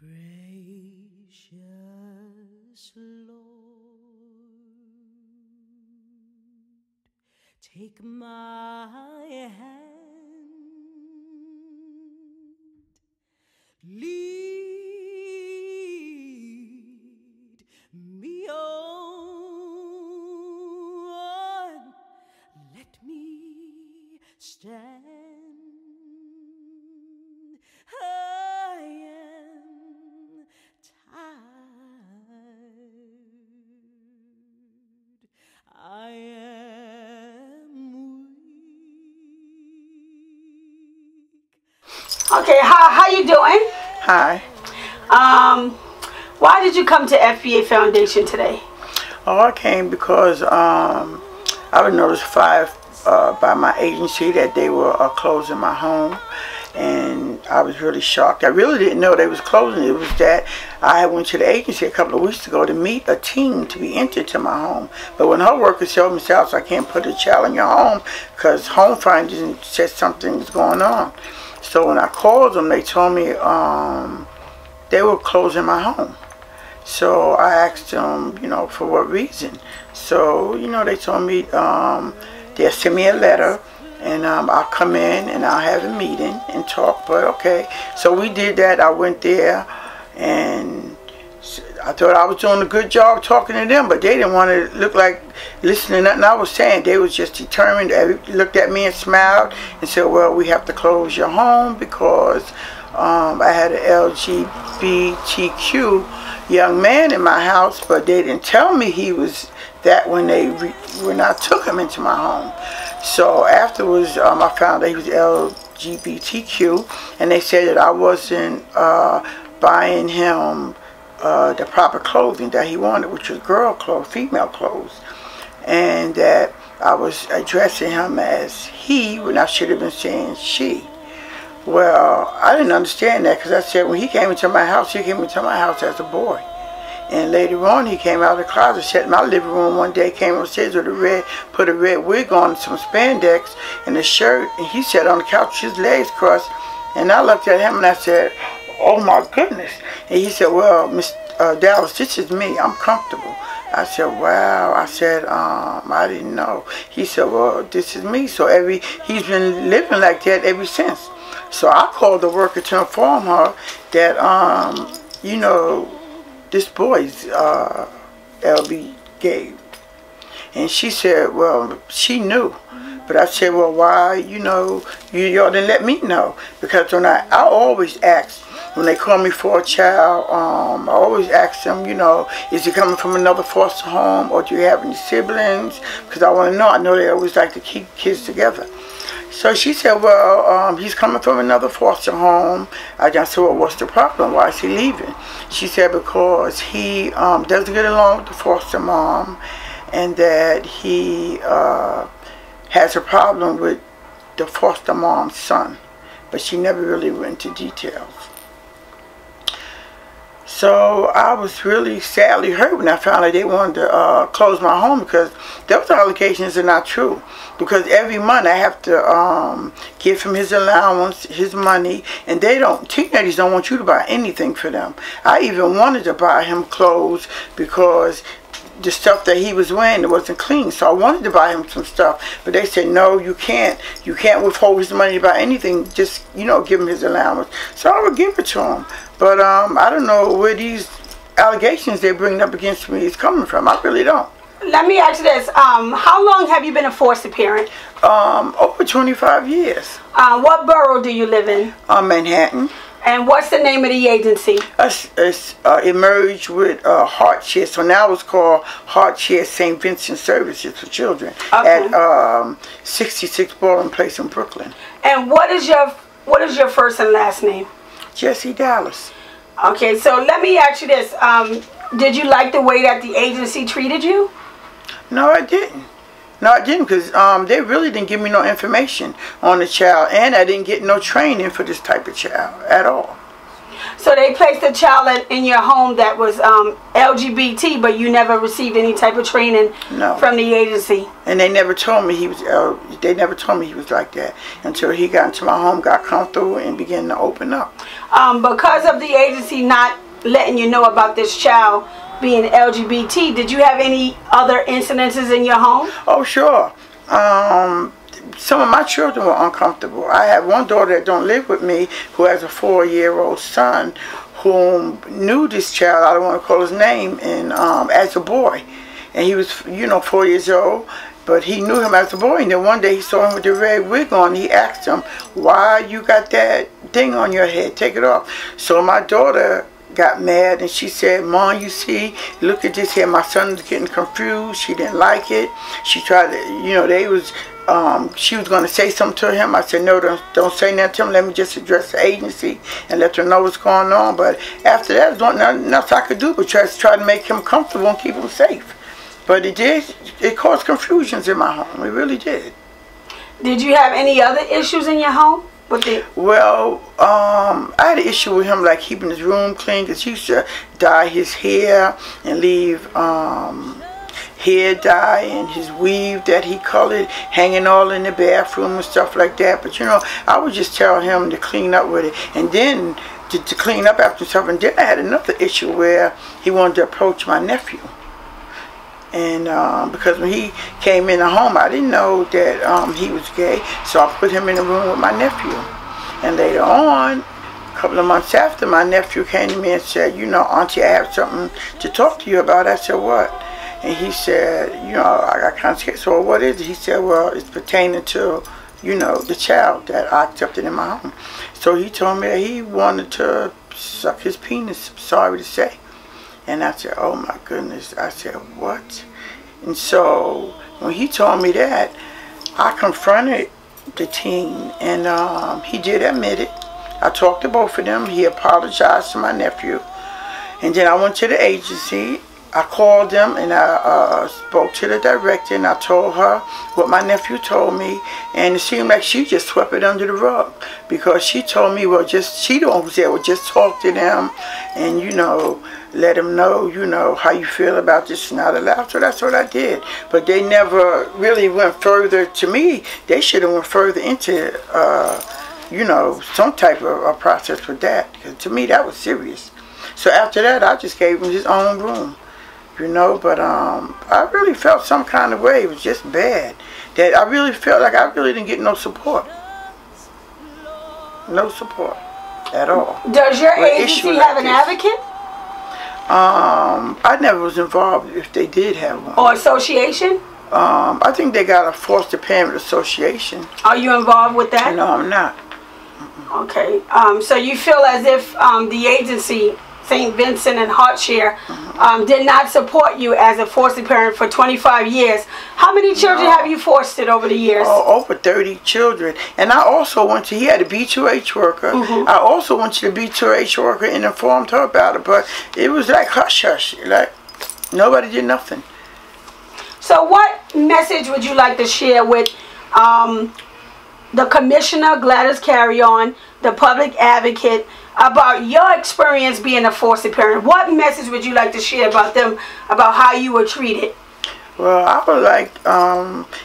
Gracious Lord, take my hand, lead me on, let me stand. I am tired, I am weak. Okay, how you doing? Hi. Why did you come to FPA Foundation today? Oh, I came because I was notified by my agency that they were closing my home, and I was really shocked. I really didn't know they was closing. It was that I went to the agency a couple of weeks ago to meet a team to be entered to my home. But when her workers showed me, said, I can't put a child in your home because home finding said something's going on. So when I called them, they told me they were closing my home. So I asked them, for what reason. So, they told me they'll send me a letter, and I'll come in and I'll have a meeting and talk. But okay, so we did that. I went there, and I thought I was doing a good job talking to them, but they didn't want to look like listening to nothing I was saying. They was just determined. They looked at me and smiled and said, well, we have to close your home because I had an LGBTQ young man in my house, but they didn't tell me he was that when I took him into my home. So afterwards, I found that he was LGBTQ, and they said that I wasn't buying him the proper clothing that he wanted, which was girl clothes, female clothes, and that I was addressing him as he when I should have been saying she. Well, I didn't understand that because I said when he came into my house, he came into my house as a boy. And later on, he came out of the closet, sat in my living room one day, came upstairs with put a red wig on and some spandex and a shirt, and he sat on the couch, his legs crossed, and I looked at him and I said, oh my goodness. And he said, well, Miss Dallas, this is me, I'm comfortable. I said, wow. I said, I didn't know. He said, well, this is me. So he's been living like that ever since. So I called the worker to inform her that, this boy's LB gay. And she said, well, she knew. But I said, well, why, y'all didn't let me know. Because when I always ask, when they call me for a child, I always ask them, is he coming from another foster home or do you have any siblings? Because I want to know. I know they always like to keep kids together. So she said, well, he's coming from another foster home. I said, well, what's the problem? Why is he leaving? She said, because he doesn't get along with the foster mom, and that he has a problem with the foster mom's son. But she never really went into details. So I was really sadly hurt when I found out they wanted to close my home, because those allegations are not true. Because every month I have to give him his allowance, his money, and teenagers don't want you to buy anything for them. I even wanted to buy him clothes because the stuff that he was wearing, it wasn't clean. So I wanted to buy him some stuff, but they said, no, you can't. You can't withhold his money to buy anything. Just, give him his allowance. So I would give it to him. But I don't know where these allegations they're bringing up against me is coming from. I really don't. Let me ask you this. How long have you been a foster parent? Over 25 years. What borough do you live in? Manhattan. And what's the name of the agency? It merged with Heartshare, so now it's called Heartshare-St-Vincent Services for Children at 66 Baldwin Place in Brooklyn. And what is your first and last name? Jessie Dallas. Okay, so let me ask you this. Did you like the way that the agency treated you? No, I didn't. No, I didn't, because they really didn't give me no information on the child, and I didn't get no training for this type of child at all. So they placed a child in your home that was LGBT, but you never received any type of training from the agency. And they never told me he was. They never told me he was like that until he got into my home, got comfortable, and began to open up. Because of the agency not letting you know about this child being LGBT, did you have any other incidences in your home? Oh, sure. Some of my children were uncomfortable. I have one daughter that don't live with me who has a 4-year-old son who knew this child, I don't want to call his name, and as a boy. And he was, 4 years old, but he knew him as a boy. And then one day he saw him with the red wig on. He asked him, "Why you got that thing on your head? Take it off." So my daughter got mad and she said, "Mom, you see, look at this here. My son is getting confused." She didn't like it. She tried to, she was going to say something to him. I said, "No, don't say nothing to him. Let me just address the agency and let them know what's going on." But after that, there's nothing else I could do but just try to make him comfortable and keep him safe. But it caused confusions in my home. It really did. Did you have any other issues in your home? Well, I had an issue with him, like keeping his room clean, because he used to dye his hair and leave hair dye and his weave that he colored hanging all in the bathroom and stuff like that. But I would just tell him to clean up with it, and then to clean up after himself. And then I had another issue where he wanted to approach my nephew. And because when he came in the home, I didn't know that he was gay, so I put him in the room with my nephew. And later on, a couple of months after, my nephew came to me and said, "Auntie, I have something to talk to you about." I said, "What?" And he said, "I got kind of scared." So what is it? He said, "Well, it's pertaining to, the child that I accepted in my home." So he told me that he wanted to suck his penis, sorry to say. And I said, "Oh my goodness." I said, "What?" And so when he told me that, I confronted the teen, and he did admit it. I talked to both of them. He apologized to my nephew. And then I went to the agency. I called them and I spoke to the director, and I told her what my nephew told me, and it seemed like she just swept it under the rug, because she told me, well, she the one who said, "Well, just talk to them and let them know how you feel about this and not allowed." So that's what I did. But they never really went further. To me, they should have went further into some type of a process with that, because to me that was serious. So after that, I just gave him his own room. But I really felt some kind of way. It was just bad. That I really felt like I really didn't get no support. No support at all. Does your agency have an advocate? I never was involved if they did have one. Or association? I think they got a foster parent association. Are you involved with that? No, I'm not. Okay. So you feel as if the agency, St. Vincent and Heartshare, did not support you as a foster parent for 25 years. How many children have you fostered over the years? Oh, over 30 children. And I also went to, he had a B2H worker. I also went to the B2H worker and informed her about it. But it was like hush-hush. Like, nobody did nothing. So what message would you like to share with the Commissioner, Gladys Carry-On, the public advocate, about your experience being a foster parent? What message would you like to share about them, about how you were treated? Well, I would like,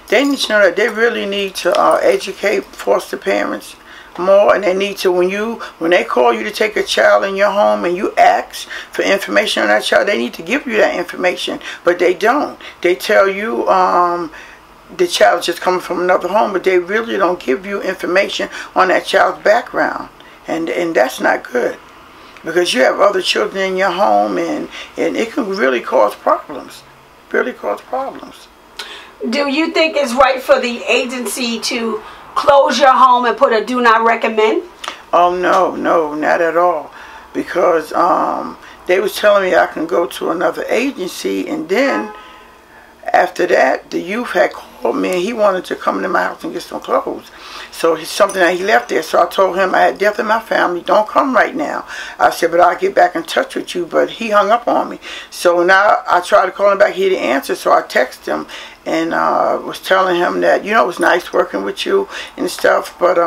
they need to know that they really need to educate foster parents more, and they need to, when they call you to take a child in your home and you ask for information on that child, they need to give you that information, but they don't. They tell you the child is just coming from another home, but they really don't give you information on that child's background. And that's not good, because you have other children in your home, and it can really cause problems. Really cause problems. Do you think it's right for the agency to close your home and put a do not recommend? Oh, no, not at all. Because they was telling me I can go to another agency, and then after that, the youth had called me and he wanted to come to my house and get some clothes. So it's something that he left there. So I told him I had death in my family. Don't come right now. I said, but I'll get back in touch with you. But he hung up on me. So now I tried to call him back. He didn't answer. So I texted him and was telling him that, it was nice working with you and stuff. But,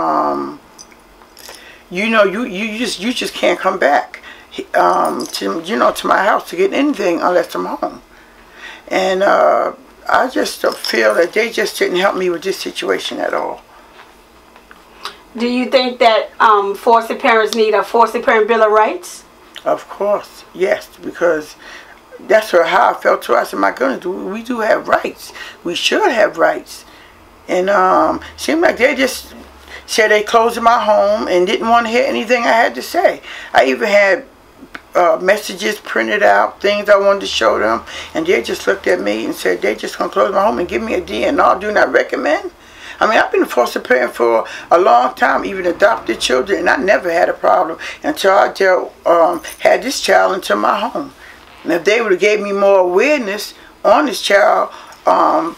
you just can't come back. to my house to get anything unless I'm home. And I just feel that they just didn't help me with this situation at all. Do you think that foster parents need a foster parent bill of rights? Of course, yes, because that's how I felt too. I said, my goodness, we do have rights. We should have rights. And seemed like they just said they closed my home and didn't want to hear anything I had to say. I even had messages printed out, things I wanted to show them, and they just looked at me and said they just gonna close my home and give me a DNR, do not recommend. I mean, I've been a foster parent for a long time, even adopted children, and I never had a problem until I had this child into my home. And if they would have gave me more awareness on this child, I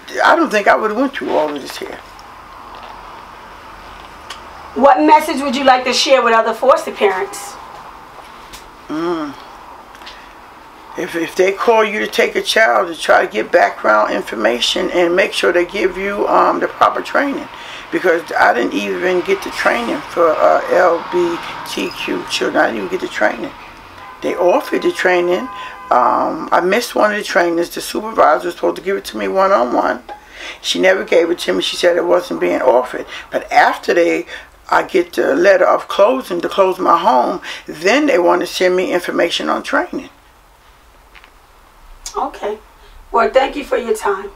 don't think I would have went through all of this here. What message would you like to share with other foster parents? If they call you to take a child, to try to get background information and make sure they give you the proper training. Because I didn't even get the training for LGBTQ children. I didn't even get the training. They offered the training. I missed one of the trainings. The supervisor was supposed to give it to me one-on-one. She never gave it to me. She said it wasn't being offered. But after I get the letter of closing to close my home, then they want to send me information on training. Okay. Well, thank you for your time.